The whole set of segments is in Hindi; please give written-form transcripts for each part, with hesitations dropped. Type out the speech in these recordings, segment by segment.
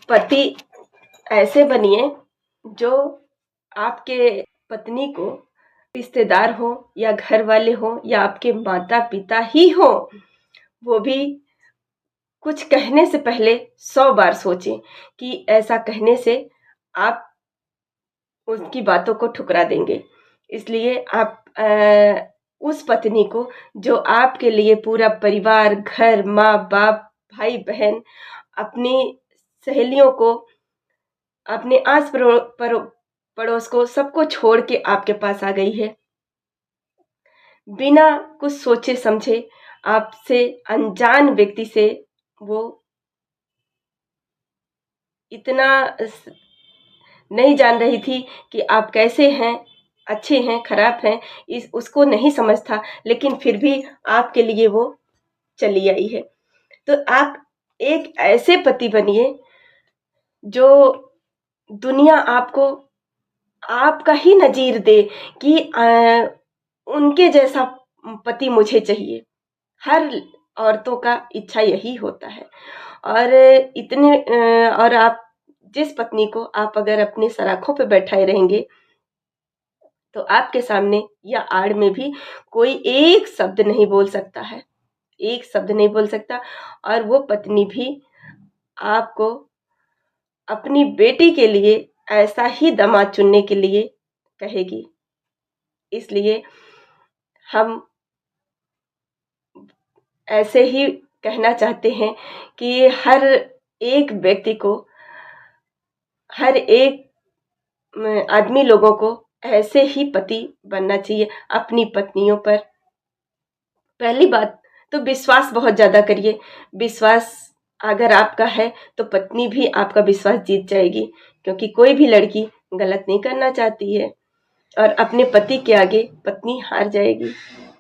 पति ऐसे बनिए जो आपके पत्नी को, रिश्तेदार हो या घर वाले हो या आपके माता पिता ही हो, वो भी कुछ कहने से पहले 100 बार सोचें कि ऐसा कहने से आप उसकी बातों को ठुकरा देंगे। इसलिए आप उस पत्नी को जो आपके लिए पूरा परिवार, घर, माँ-बाप, भाई-बहन, अपनी सहेलियों को, अपने पड़ोस को, सबको छोड़ के आपके पास आ गई है। बिना कुछ सोचे समझे आपसे, अनजान व्यक्ति से वो इतना नहीं जान रही थी कि आप कैसे हैं, अच्छे हैं, खराब हैं, उसको नहीं समझता, लेकिन फिर भी आपके लिए वो चली आई है। तो आप एक ऐसे पति बनिए जो दुनिया आपको आपका ही नज़ीर दे कि उनके जैसा पति मुझे चाहिए। हर औरतों का इच्छा यही होता है। और आप जिस पत्नी को आप अगर अपनी सराखों पे बैठाए रहेंगे, तो आपके सामने या आड़ में भी कोई एक शब्द नहीं बोल सकता है, एक शब्द नहीं बोल सकता। और वो पत्नी भी आपको अपनी बेटी के लिए ऐसा ही दामाद चुनने के लिए कहेगी। इसलिए हम ऐसे ही कहना चाहते हैं कि हर एक व्यक्ति को, हर एक आदमी लोगों को ऐसे ही पति बनना चाहिए अपनी पत्नियों पर। पहली बात तो विश्वास बहुत ज़्यादा करिए। विश्वास अगर आपका है तो पत्नी भी आपका विश्वास जीत जाएगी, क्योंकि कोई भी लड़की गलत नहीं करना चाहती है। और अपने पति के आगे पत्नी हार जाएगी,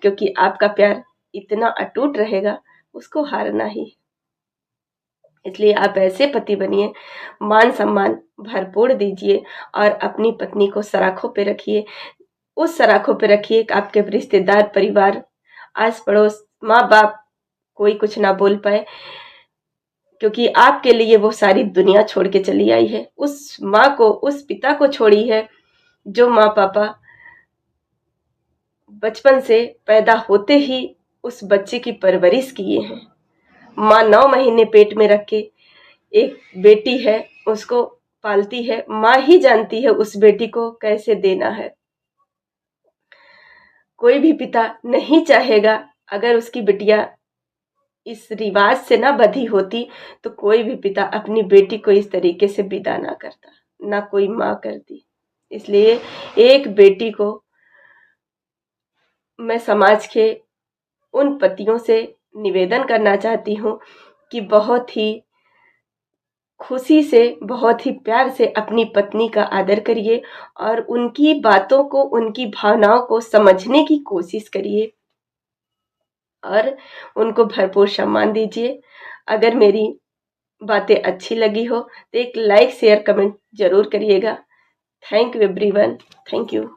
क्योंकि आपका प्यार इतना अटूट रहेगा, उसको हारना ही। इसलिए आप ऐसे पति बनिए, मान सम्मान भरपूर दीजिए और अपनी पत्नी को सराखों पे रखिए। उस सराखों पे रखिए कि आपके रिश्तेदार, परिवार, आस पड़ोस, माँ बाप कोई कुछ ना बोल पाए, क्योंकि आपके लिए वो सारी दुनिया छोड़ के चली आई है। उस माँ को, उस पिता को छोड़ी है जो माँ पापा बचपन से पैदा होते ही उस बच्चे की परवरिश किए हैं। माँ 9 महीने पेट में रख के एक बेटी है उसको पालती है। माँ ही जानती है उस बेटी को कैसे देना है। कोई भी पिता नहीं चाहेगा, अगर उसकी बिटिया इस रिवाज से ना बधी होती तो कोई भी पिता अपनी बेटी को इस तरीके से विदा ना करता, ना कोई माँ करती। इसलिए एक बेटी को मैं समाज के उन पतियों से निवेदन करना चाहती हूँ कि बहुत ही खुशी से, बहुत ही प्यार से अपनी पत्नी का आदर करिए और उनकी बातों को, उनकी भावनाओं को समझने की कोशिश करिए और उनको भरपूर सम्मान दीजिए। अगर मेरी बातें अच्छी लगी हो तो एक लाइक, शेयर, कमेंट ज़रूर करिएगा। Thank you everyone. Thank you.